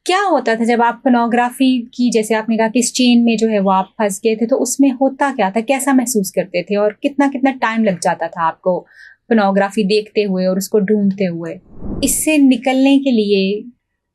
क्या होता था जब आप पोर्नोग्राफी की, जैसे आपने कहा कि इस चेन में जो है वो आप फंस गए थे, तो उसमें होता क्या था, कैसा महसूस करते थे और कितना कितना टाइम लग जाता था आपको पोर्नोग्राफी देखते हुए और उसको ढूंढते हुए? इससे निकलने के लिए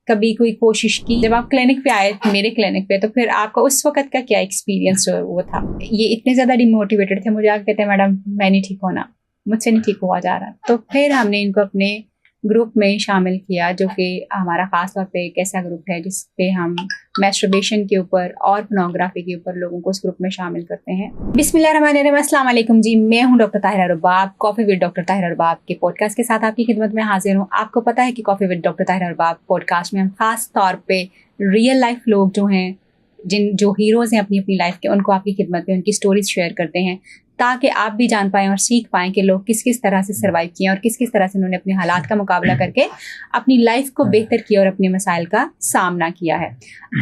कभी कोई कोशिश की? जब आप क्लिनिक पे आए, मेरे क्लिनिक पे, तो फिर आपका उस वक्त का क्या एक्सपीरियंस जो वो था? ये इतने ज़्यादा डिमोटिवेटेड थे, मुझे आके कहते हैं मैडम मैं नहीं ठीक होना, मुझसे नहीं ठीक हुआ जा रहा। तो फिर हमने इनको अपने ग्रुप में शामिल किया, जो कि हमारा ख़ास तौर पे एक ऐसा ग्रुप है जिस पे हम मैस्टरबेशन के ऊपर और पोर्नोग्राफी के ऊपर लोगों को उस ग्रुप में शामिल करते हैं। बिस्मिल्लाहिर्रहमानिर्रहीम, अस्सलाम वालेकुम जी। मैं हूं doctor Tahira Rubab, coffee with doctor Tahira Rubab के पॉडकास्ट के साथ आपकी खिदमत में हाजिर हूं। आपको पता है कि coffee with doctor Tahira Rubab podcast में हम ख़ास तौर पे रियल लाइफ लोग जो हैं, जो हीरोज़ हैं अपनी अपनी लाइफ के, उनको आपकी खिदमत में उनकी स्टोरीज शेयर करते हैं, ताकि आप भी जान पाएँ और सीख पाएँ कि लोग किस किस तरह से सर्वाइव किए और किस किस तरह से उन्होंने अपने हालात का मुकाबला करके अपनी लाइफ को बेहतर किया और अपने मसाइल का सामना किया है।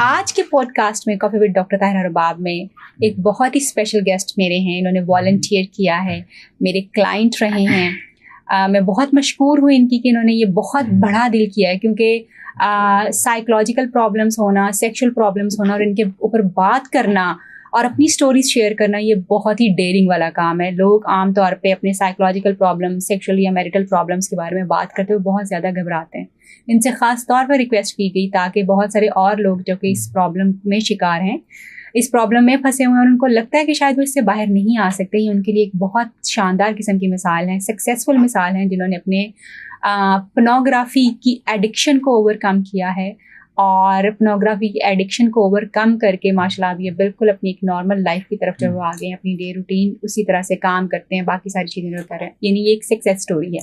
आज के पॉडकास्ट में कॉफ़ी विद डॉक्टर ताहिरा रुबाब में एक बहुत ही स्पेशल गेस्ट मेरे हैं। इन्होंने वॉलंटियर किया है, मेरे क्लाइंट रहे हैं। मैं बहुत मशकूर हूँ इनकी कि इन्होंने ये बहुत बड़ा दिल किया है, क्योंकि साइकोलॉजिकल प्रॉब्लम्स होना, सेक्शुअल प्रॉब्लम्स होना और इनके ऊपर बात करना और अपनी स्टोरीज शेयर करना, ये बहुत ही डेयरिंग वाला काम है। लोग आमतौर पे अपने साइकोलॉजिकल प्रॉब्लम, सेक्शुअल या मैरिटल प्रॉब्लम्स के बारे में बात करते हुए बहुत ज़्यादा घबराते हैं। इनसे ख़ास तौर पर रिक्वेस्ट की गई ताकि बहुत सारे और लोग जो कि इस प्रॉब्लम में शिकार हैं, इस प्रॉब्लम में फंसे हुए हैं और उनको लगता है कि शायद वो इससे बाहर नहीं आ सकते, ये उनके लिए एक बहुत शानदार किस्म की मिसाल है, सक्सेसफुल मिसाल हैं, जिन्होंने अपने पोर्नोग्राफी की एडिक्शन को ओवरकम किया है और पोर्नोग्राफी की एडिक्शन को ओवरकम करके माशाल्लाह अब ये बिल्कुल अपनी एक नॉर्मल लाइफ की तरफ जब वो आ गए हैं, अपनी डे रूटीन उसी तरह से काम करते हैं, बाकी सारी चीज़ें जो कर रहे हैं, यानी ये एक सक्सेस स्टोरी है।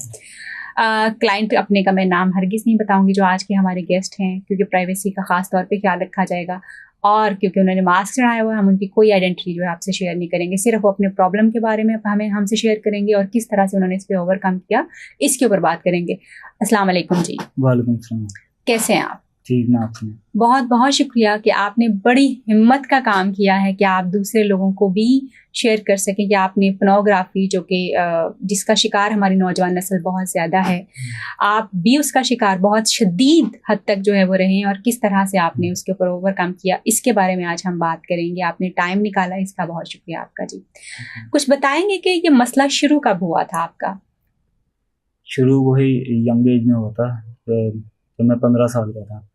क्लाइंट अपने का मैं नाम हरगिज़ नहीं बताऊंगी जो आज के हमारे गेस्ट हैं, क्योंकि प्राइवेसी का ख़ास तौर पे ख्याल रखा जाएगा और क्योंकि उन्होंने मास्क चढ़ाया हुआ है, हम उनकी कोई आइडेंटिटी जो है आपसे शेयर नहीं करेंगे। सिर्फ वो अपने प्रॉब्लम के बारे में हमसे शेयर करेंगे और किस तरह से उन्होंने इस पर ओवरकम किया, इसके ऊपर बात करेंगे। अस्सलाम वालेकुम जी। वालेकुम सलाम। कैसे हैं आप? ठीक ना आपने? बहुत बहुत शुक्रिया कि आपने बड़ी हिम्मत का काम किया है कि आप दूसरे लोगों को भी शेयर कर सकें कि आपने पोर्नोग्राफी, जो कि जिसका शिकार हमारी नौजवान नस्ल बहुत ज़्यादा है, आप भी उसका शिकार बहुत शदीद हद तक जो है वो रहे हैं और किस तरह से आपने उसके ऊपर ओवरकम किया, इसके बारे में आज हम बात करेंगे। आपने टाइम निकाला, इसका बहुत शुक्रिया आपका जी। कुछ बताएंगे कि ये मसला शुरू कब हुआ था आपका? शुरू वही यंग एज में हुआ था, तो मैं 15 साल का था।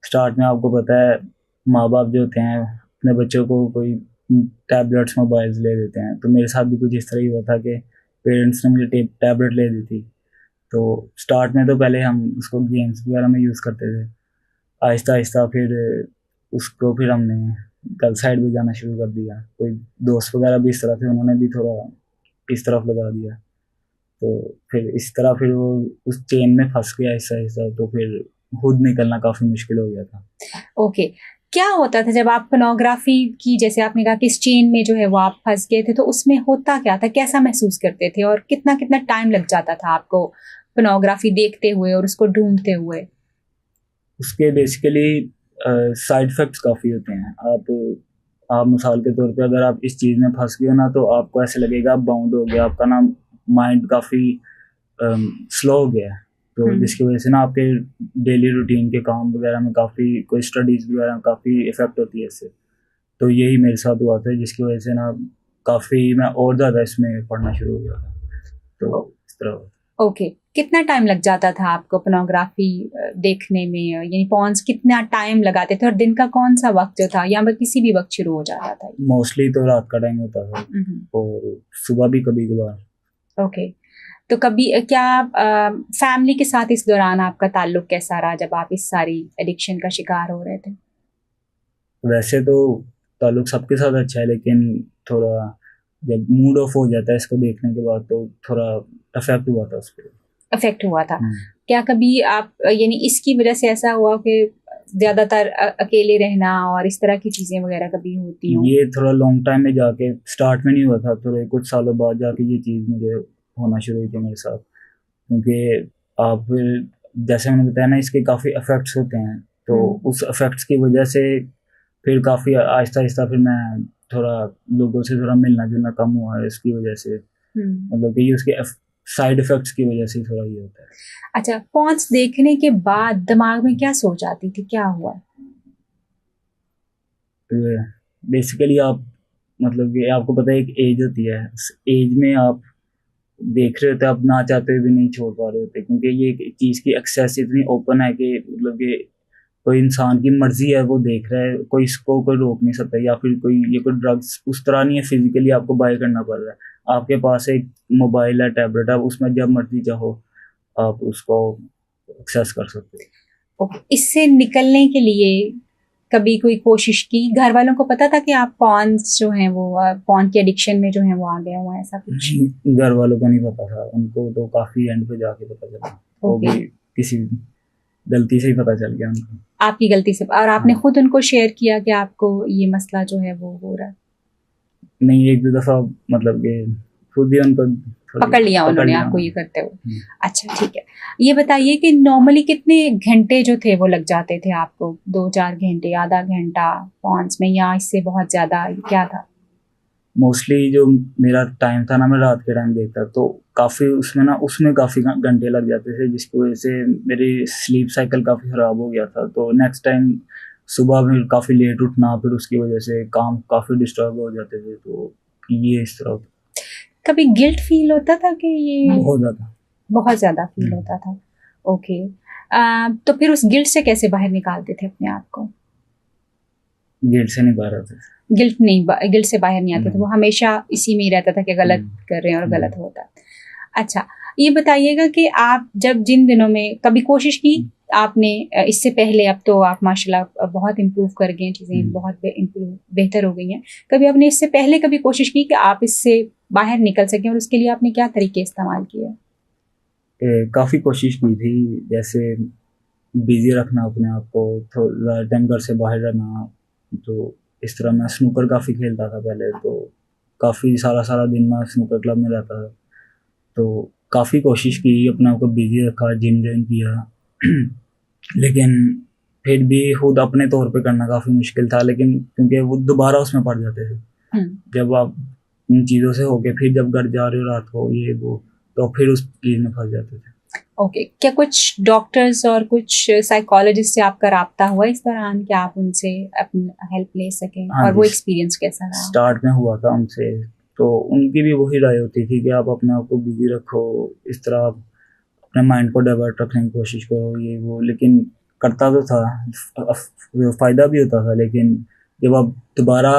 स्टार्ट में आपको पता है माँ बाप जो होते हैं अपने बच्चों को कोई टैबलेट्स, मोबाइल्स ले देते हैं, तो मेरे साथ भी कुछ इस तरह ही हुआ था कि पेरेंट्स ने मुझे टैबलेट ले दी थी। तो स्टार्ट में तो पहले हम उसको गेम्स वगैरह में यूज़ करते थे, आहिस्ता आहिस्ता फिर उसको फिर हमने गर्ल साइड भी जाना शुरू कर दिया। कोई दोस्त वगैरह भी इस तरह थे, उन्होंने भी थोड़ा इस तरफ लगा दिया, तो फिर इस तरह फिर वो उस चेन में फंस गया आहिस्ता आहिस्ता, तो फिर खुद निकलना काफ़ी मुश्किल हो गया था। ओके, क्या होता था जब आप पोर्नोग्राफी की, जैसे आपने कहा कि इस चेन में जो है वो आप फंस गए थे, तो उसमें होता क्या था, कैसा महसूस करते थे और कितना कितना टाइम लग जाता था आपको पोर्नोग्राफी देखते हुए और उसको ढूंढते हुए? उसके बेसिकली साइड इफ़ेक्ट्स काफ़ी होते हैं। आप मिसाल के तौर पे अगर आप इस चीज़ में फंस गए हो ना, तो आपको ऐसे लगेगा आप बाउंड हो गया, आपका ना माइंड काफ़ी स्लो हो गया है। तो जिसकी वजह से ना आपके डेली रूटीन के काम वगैरह में काफ़ी, कोई स्टडीज़ वगैरह में काफ़ी इफ़ेक्ट होती है इससे। तो यही मेरे साथ हुआ था, जिसकी वजह से ना काफ़ी मैं और ज़्यादा इसमें पढ़ना शुरू हो गया था। तो इस तरह हुआ। ओके, कितना टाइम लग जाता था आपको पोर्नोग्राफी देखने में, यानी पॉन्स कितना टाइम लगाते थे और दिन का कौन सा वक्त जो था, या फिर किसी भी वक्त शुरू हो जाता था? मोस्टली तो रात का टाइम होता था और सुबह भी कभी कभार। ओके, तो कभी क्या फैमिली के साथ इस दौरान आपका ताल्लुक कैसा रहा जब आप इस सारी एडिक्शन का शिकार हो रहे थे? वैसे तो ताल्लुक सबके साथ अच्छा है, लेकिन थोड़ा जब मूड ऑफ हो जाता है इसको देखने के बाद, तो थोड़ा अफेक्ट हुआ था उस पर। अफेक्ट हुआ था। क्या कभी आप यानी इसकी वजह से ऐसा हुआ कि ज़्यादातर अकेले रहना और इस तरह की चीज़ें वगैरह कभी होती हों? ये थोड़ा लॉन्ग टाइम में जाके, स्टार्ट में नहीं हुआ था, थोड़े कुछ सालों बाद जाके ये चीज़ मुझे होना शुरू हुई थी मेरे साथ। क्योंकि आप जैसे मैंने बताया ना, इसके काफ़ी इफ़ेक्ट्स होते हैं, तो उस इफ़ेक्ट्स की वजह से फिर काफ़ी आहिस्ता आहिस्ता फिर मैं थोड़ा लोगों से थोड़ा मिलना जुलना कम हुआ है इसकी वजह से। मतलब कि ये उसके साइड इफेक्ट्स की वजह से थोड़ा ये होता है। अच्छा, पॉन्स देखने के बाद दिमाग में क्या सोच आती थी, क्या हुआ? तो बेसिकली आप, मतलब कि आपको पता है एक एज होती है, उस एज में आप देख रहे होते, आप ना चाहते हुए भी नहीं छोड़ पा रहे होते, क्योंकि ये चीज़ की एक्सेस इतनी ओपन है कि मतलब कि कोई इंसान की मर्जी है वो देख रहा है, कोई इसको कोई रोक नहीं सकता, या फिर कोई ये कोई ड्रग्स उस तरह नहीं है फिजिकली आपको बाय करना पड़ रहा है, आपके पास एक मोबाइल है, टैबलेट है, उसमें जब मर्जी चाहो आप उसको एक्सेस कर सकते हो। ओके, इससे निकलने के लिए कभी कोई कोशिश की? घर वालों को पता था कि आप पॉन्स जो हैं वो पॉन के एडिक्शन में जो हैं वो आ गए हुए हैं, ऐसा कुछ? घर वालों को नहीं पता था, उनको तो काफी एंड पे जाके पता चला, वो भी किसी गलती से ही पता चल गया उनको। आपकी गलती से? और आपने हाँ। खुद उनको शेयर किया कि आपको ये मसला जो है वो हो रहा है? नहीं, एक दो दफा मतलब कि खुद ही उनको पकड़ लिया उन्होंने आपको ये करते हुए? अच्छा, ठीक है। ये बताइए कि नॉर्मली कितने घंटे जो थे वो लग जाते थे आपको? 2-4 घंटे, आधा घंटा पॉन्स में, या इससे बहुत ज़्यादा, क्या था? मोस्टली जो मेरा टाइम था ना, मैं रात के टाइम देखता, तो काफ़ी उसमें काफ़ी घंटे लग जाते थे, जिसकी वजह से मेरी स्लीप साइकिल काफ़ी ख़राब हो गया था। तो नेक्स्ट टाइम सुबह में काफ़ी लेट उठना, फिर उसकी वजह से काम काफ़ी डिस्टर्ब हो जाते थे, तो ये इस तरह कभी गिल्ट फील होता था कि ये? बहुत ज़्यादा फील होता था। ओके। तो फिर उस गिल्ट से कैसे बाहर निकालते थे अपने आप को? गिल्ट से नहीं बाहर आते थे। गिल्ट से बाहर नहीं आते थे, वो हमेशा इसी में ही रहता था कि गलत कर रहे हैं और गलत होता है। अच्छा, ये बताइएगा कि आप जब जिन दिनों में कभी कोशिश की आपने, इससे पहले, अब तो आप माशाल्लाह बहुत इम्प्रूव कर गए हैं, चीज़ें बहुत बेहतर हो गई हैं, कभी आपने इससे पहले कभी कोशिश की कि आप इससे बाहर निकल सकें, और उसके लिए आपने क्या तरीके इस्तेमाल किए? काफ़ी कोशिश की थी, जैसे बिजी रखना अपने आप को, थोड़ा टाइम घर से बाहर रहना, तो इस तरह मैं स्नूकर काफ़ी खेलता था पहले, तो काफ़ी सारा सारा दिन मैं स्नूकर क्लब में रहता था, तो काफ़ी कोशिश की, अपने आप को बिजी रखा, जिम जॉइन किया लेकिन फिर भी खुद अपने तौर पे करना काफ़ी मुश्किल था, लेकिन क्योंकि वो दोबारा उसमें पड़ जाते थे, जब आप इन चीज़ों से होके फिर जब घर जा रहे हो रात को ये वो, तो फिर उस चीज़ में फंस जाते थे। ओके, क्या कुछ डॉक्टर्स और कुछ साइकोलॉजिस्ट से आपका राब्ता हुआ इस दौरान कि आप उनसे अपनी हेल्प ले सकें? हाँ और वो जी, एक्सपीरियंस कैसा रहा? स्टार्ट में हुआ था उनसे, तो उनकी भी वही राय होती थी कि आप अपने आप को बिजी रखो, इस तरह आप अपने माइंड को डाइवर्ट रखने की कोशिश करो ये वो, लेकिन करता तो था, फ़ायदा भी होता था, लेकिन जब आप दोबारा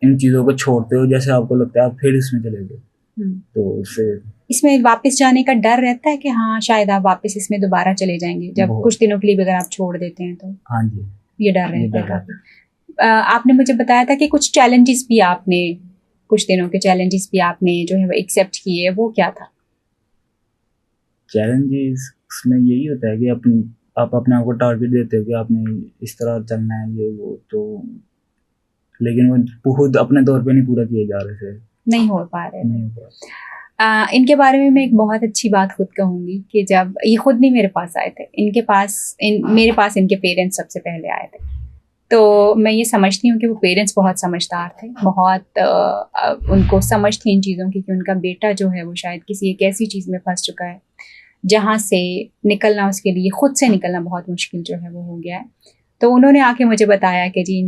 इन चीज़ों को छोड़ते हो, जैसे आपको लगता है आप फिर इसमें चले गए, तो उससे इसमें वापस जाने का डर रहता है कि हाँ शायद आप वापस इसमें दोबारा चले जाएंगे, जब कुछ दिनों के लिए भी अगर आप छोड़ देते हैं तो? हाँ जी, ये डर रहता है काफी। आपने मुझे बताया था कि कुछ चैलेंजेस भी आपने, कुछ दिनों के चैलेंजेस भी आपने जो है वो एक्सेप्ट किए, वो क्या था? चैलेंजेस उसमें यही होता है कि आप अपने आप को टारगेट देते हो कि आपने इस तरह चलना है ये वो, तो लेकिन वो खुद अपने तौर पे नहीं पूरा किए जा रहे थे, नहीं हो पा रहे थे। इनके बारे में मैं एक बहुत अच्छी बात खुद कहूँगी कि जब ये खुद नहीं मेरे पास आए थे, मेरे पास इनके पेरेंट्स सबसे पहले आए थे, तो मैं ये समझती हूँ कि वो पेरेंट्स बहुत समझदार थे, बहुत उनको समझ थी इन चीज़ों की कि उनका बेटा जो है वो शायद किसी एक ऐसी चीज़ में फंस चुका है जहाँ से निकलना, उसके लिए खुद से निकलना बहुत मुश्किल जो है वो हो गया है। तो उन्होंने आके मुझे बताया कि जी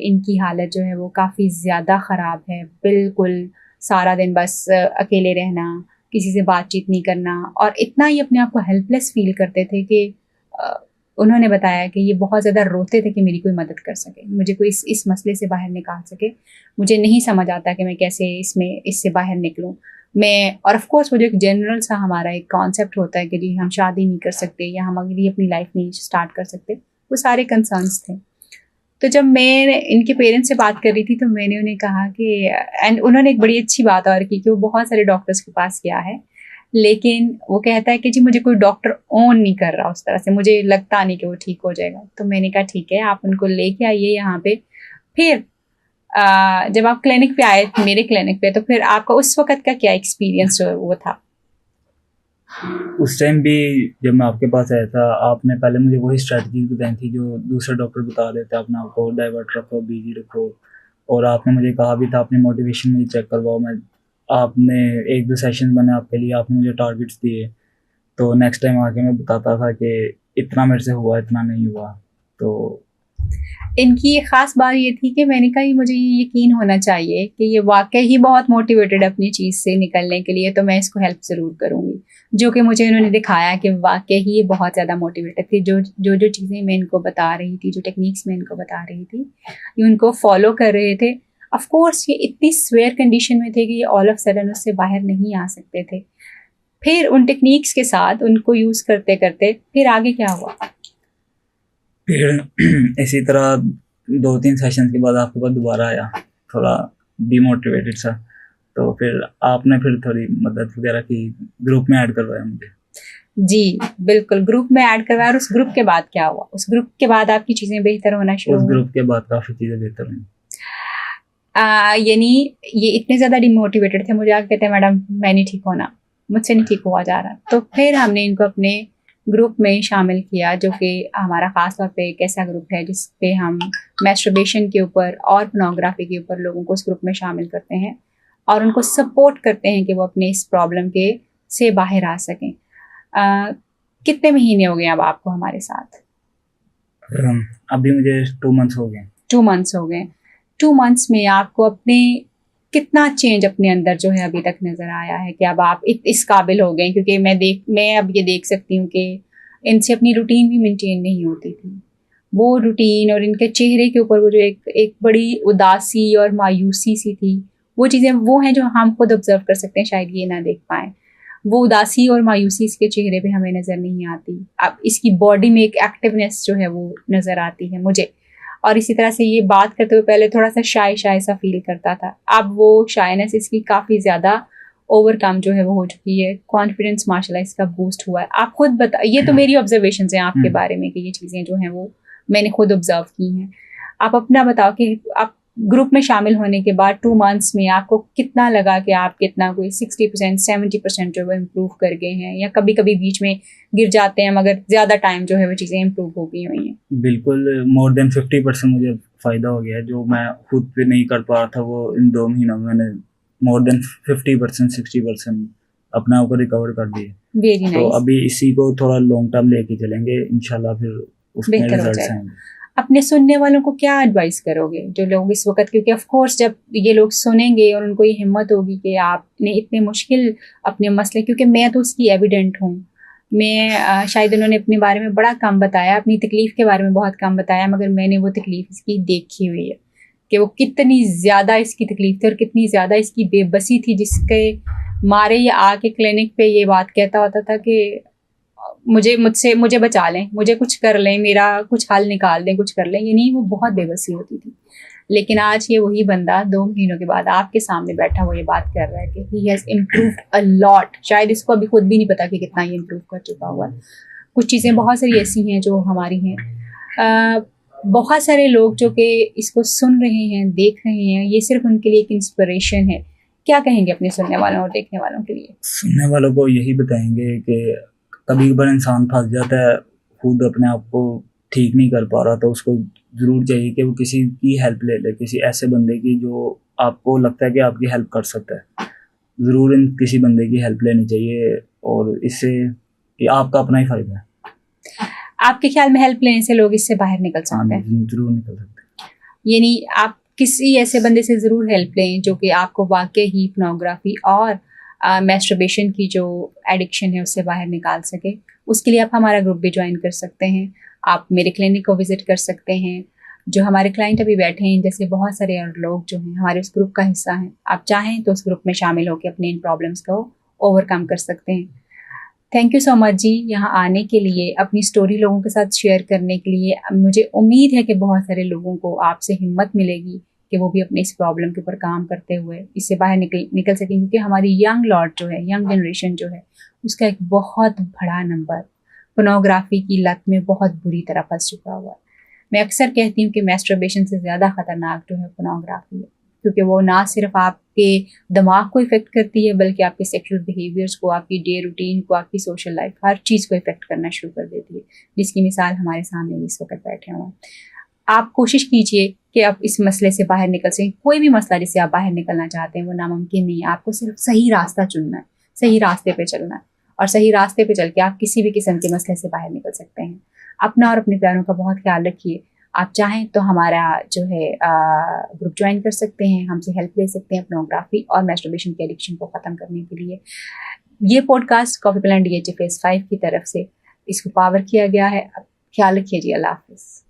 इनकी हालत जो है वो काफ़ी ज़्यादा ख़राब है, बिल्कुल सारा दिन बस अकेले रहना, किसी से बातचीत नहीं करना, और इतना ही अपने आप को हेल्पलेस फील करते थे कि उन्होंने बताया कि ये बहुत ज़्यादा रोते थे कि मेरी कोई मदद कर सके, मुझे कोई इस मसले से बाहर निकाल सके, मुझे नहीं समझ आता कि मैं कैसे इससे बाहर निकलूँ मैं। और ऑफ कोर्स वो जो एक जनरल सा हमारा एक कॉन्सेप्ट होता है कि जी हम शादी नहीं कर सकते या हम अगली अपनी लाइफ नहीं स्टार्ट कर सकते, वो सारे कंसर्न्स थे। तो जब मैं इनके पेरेंट्स से बात कर रही थी तो मैंने उन्हें कहा कि, एंड उन्होंने एक बड़ी अच्छी बात और की कि वो बहुत सारे डॉक्टर्स के पास गया है, लेकिन वो कहता है कि जी मुझे कोई डॉक्टर ओन नहीं कर रहा उस तरह से, मुझे लगता नहीं कि वो ठीक हो जाएगा। तो मैंने कहा ठीक है, आप उनको लेके आइए यहाँ पे। फिर जब आप क्लिनिक पे आए, मेरे क्लिनिक पे, तो फिर आपका उस वक्त का क्या एक्सपीरियंस वो था? उस टाइम भी जब मैं आपके पास आया था, आपने पहले मुझे वही स्ट्रेटजीज बताई थी जो दूसरे डॉक्टर बता देते, अपने आप को डाइवर्ट रखो, बिजी रखो, और आपने मुझे कहा भी था अपनी मोटिवेशन में चेक करवाओ। मैं आपने 1-2 सेशन बने आपके लिए, आपने मुझे टारगेट्स दिए, तो नेक्स्ट टाइम आके मैं बताता था कि इतना मेरे से हुआ, इतना नहीं हुआ। तो इनकी एक ख़ास बात ये थी कि मैंने कहा, मुझे ये यकीन होना चाहिए कि ये वाक़ई ही बहुत मोटिवेटेड है अपनी चीज़ से निकलने के लिए, तो मैं इसको हेल्प ज़रूर करूँगी। जो कि मुझे इन्होंने दिखाया कि वाक़ई ही ये बहुत ज़्यादा मोटिवेटेड थी। जो चीज़ें मैं इनको बता रही थी, जो टेक्निक्स मैं इनको बता रही थी, ये उनको फ़ॉलो कर रहे थे। ऑफ़ कोर्स ये इतनी सीवियर कंडीशन में थे कि ये ऑल ऑफ सडन उससे बाहर नहीं आ सकते थे। फिर उन टेक्निक्स के साथ उनको यूज़ करते-करते फिर आगे क्या हुआ? फिर इसी तरह 2-3 सेशन के बाद आपके पास दोबारा आया, थोड़ा डिमोटिवेटेड सा, तो फिर आपने फिर थोड़ी मदद वगैरह की, ग्रुप में ऐड करवाया मुझे। जी, बिल्कुल, ग्रुप में ऐड करवाया। और उस ग्रुप के बाद क्या हुआ? उस ग्रुप के बाद आपकी चीज़ें बेहतर होना शुरू उस हुई? ग्रुप के बाद काफ़ी चीज़ें बेहतर हुई। यानी ये इतने ज़्यादा डिमोटिवेटेड थे, मुझे आके कहते हैं, मैडम मैं नहीं ठीक होना, मुझसे नहीं ठीक हुआ जा रहा। तो फिर हमने इनको अपने ग्रुप में शामिल किया, जो कि हमारा ख़ास तौर पे एक ऐसा ग्रुप है जिस पे हम मैस्टरबेशन के ऊपर और पोर्नोग्राफी के ऊपर लोगों को उस ग्रुप में शामिल करते हैं और उनको सपोर्ट करते हैं कि वो अपने इस प्रॉब्लम के से बाहर आ सकें। कितने महीने हो गए अब आपको हमारे साथ? अभी मुझे 2 मंथ्स हो गए। 2 मंथ्स हो गए। 2 मंथ्स में आपको अपने कितना चेंज अपने अंदर जो है अभी तक नज़र आया है कि अब आप इस काबिल हो गए? क्योंकि मैं अब ये देख सकती हूँ कि इनसे अपनी रूटीन भी मेंटेन नहीं होती थी। वो रूटीन और इनके चेहरे के ऊपर वो जो एक बड़ी उदासी और मायूसी सी थी, वो चीज़ें वो हैं जो हम खुद ऑब्ज़र्व कर सकते हैं, शायद ये ना देख पाएँ। वो उदासी और मायूसी इसके चेहरे पे हमें नज़र नहीं आती। अब इसकी बॉडी में एक एक्टिवनेस जो है वो नज़र आती है मुझे। और इसी तरह से ये बात करते हुए पहले थोड़ा-सा शाय सा फ़ील करता था। अब वो शायनेस इसकी काफ़ी ज़्यादा ओवरकम जो है वो हो चुकी है। कॉन्फिडेंस माशाल्लाह इसका बूस्ट हुआ है। आप खुद ये तो मेरी ऑब्ज़र्वेशंस हैं आपके बारे में कि ये चीज़ें जो हैं वो मैंने खुद ऑब्ज़र्व की हैं। आप अपना बताओ कि आप ग्रुप में शामिल होने के बाद 2 मंथ्स में आपको कितना लगा कि आप कितना कोई 60% 70% जो है इम्प्रूव कर गए हैं, या कभी-कभी बीच में गिर जाते हैं मगर ज़्यादा टाइम जो है वो चीज़ें इम्प्रूव हो गई हुई हैं? बिल्कुल, मोर देन 50% मुझे फ़ायदा हो गया है, जो मैं खुद पे नहीं कर पा रहा था, वो इन 2 महीनों में मैंने मोर देन 50% 60% अपने आप को रिकवर कर दिए। वेरी तो नाइस। अभी इसी को थोड़ा लॉन्ग टर्म लेके चलेंगे, इंशाल्लाह फिर उसमें बेहतर हो रिजल्ट्स जाएगा। आएँगे। अपने सुनने वालों को क्या एडवाइस करोगे जो लोग इस वक्त, क्योंकि ऑफ कोर्स जब ये लोग सुनेंगे और उनको ये हिम्मत होगी कि आपने इतने मुश्किल अपने मसले, क्योंकि मैं तो उसकी एविडेंट हूँ, मैं शायद उन्होंने अपने बारे में बड़ा कम बताया, अपनी तकलीफ़ के बारे में बहुत कम बताया, मगर मैंने वो तकलीफ़ इसकी देखी हुई है कि वो कितनी ज़्यादा इसकी तकलीफ़ थी और कितनी ज़्यादा इसकी बेबसी थी, जिसके मारे ये आके क्लिनिक पे ये बात कहता होता था कि मुझे बचा लें, मुझे कुछ कर लें, मेरा कुछ हल निकाल दें, कुछ कर लें। यानी वो बहुत बेबसी होती थी। लेकिन आज ये वही बंदा 2 महीनों के बाद आपके सामने बैठा हुआ ये बात कर रहा है कि he has improved a lot. शायद इसको अभी खुद भी नहीं पता कि कितना ये इम्प्रूव कर चुका हुआ है। कुछ चीज़ें बहुत सारी ऐसी हैं जो हमारी हैं। बहुत सारे लोग जो कि इसको सुन रहे हैं, देख रहे हैं, ये सिर्फ़ उनके लिए एक इंस्पिरेशन है। क्या कहेंगे अपने सुनने वालों और देखने वालों के लिए? सुनने वालों को यही बताएँगे कि कभी-कभार इंसान फँस जाता है, खुद अपने आप को ठीक नहीं कर पा रहा, तो उसको ज़रूर चाहिए कि वो किसी की हेल्प ले ले, किसी ऐसे बंदे की जो आपको लगता है कि आपकी हेल्प कर सकता है। ज़रूर इन किसी बंदे की हेल्प लेनी चाहिए, और इससे ये आपका अपना ही फ़ायदा है। आपके ख्याल में हेल्प लेने से लोग इससे बाहर निकल हाँ सकते हैं? जी, ज़रूर निकल सकते हैं। यानी आप किसी ऐसे बंदे से ज़रूर हेल्प लें जो कि आपको वाक़ई ही पोर्नोग्राफ़ी और मैस्टरबेशन की जो एडिक्शन है उससे बाहर निकाल सके। उसके लिए आप हमारा ग्रुप भी जॉइन कर सकते हैं। आप मेरे क्लिनिक को विज़िट कर सकते हैं। जो हमारे क्लाइंट अभी बैठे हैं, जैसे बहुत सारे और लोग जो हैं हमारे उस ग्रुप का हिस्सा हैं। आप चाहें तो उस ग्रुप में शामिल होकर अपने इन प्रॉब्लम्स को ओवरकम कर सकते हैं। थैंक यू सो मच जी, यहाँ आने के लिए, अपनी स्टोरी लोगों के साथ शेयर करने के लिए। मुझे उम्मीद है कि बहुत सारे लोगों को आपसे हिम्मत मिलेगी कि वो भी अपने इस प्रॉब्लम के ऊपर काम करते हुए इससे बाहर निकल सकें, क्योंकि हमारी यंग लॉट जो है, यंग जनरेशन जो है, उसका एक बहुत बड़ा नंबर पोर्नोग्राफी की लत में बहुत बुरी तरह फंस चुका हुआ है। मैं अक्सर कहती हूँ कि मैस्टरबेशन से ज़्यादा ख़तरनाक जो है पोर्नोग्राफी है, क्योंकि वो ना सिर्फ आपके दिमाग को इफ़ेक्ट करती है, बल्कि आपके सेक्सुअल बिहेवियर्स को, आपकी डे रूटीन को, आपकी सोशल लाइफ, हर चीज़ को इफ़ेक्ट करना शुरू कर देती है, जिसकी मिसाल हमारे सामने इस वक्त बैठे हुए हैं। आप कोशिश कीजिए कि आप इस मसले से बाहर निकल सकें। कोई भी मसला जिससे आप बाहर निकलना चाहते हैं वो नामुमकिन नहीं है। आपको सिर्फ सही रास्ता चुनना है, सही रास्ते पे चलना है, और सही रास्ते पे चल के आप किसी भी किस्म के मसले से बाहर निकल सकते हैं। अपना और अपने प्यारों का बहुत ख्याल रखिए। आप चाहें तो हमारा जो है ग्रुप ज्वाइन कर सकते हैं, हमसे हेल्प ले सकते हैं पोर्नोग्राफी और मैस्टरबेशन के एडिक्शन को ख़त्म करने के लिए। ये podcast coffee plan DHA Phase 5 की तरफ से इसको पावर किया गया है। ख्याल रखिए जी। अल्लाह हाफिज़।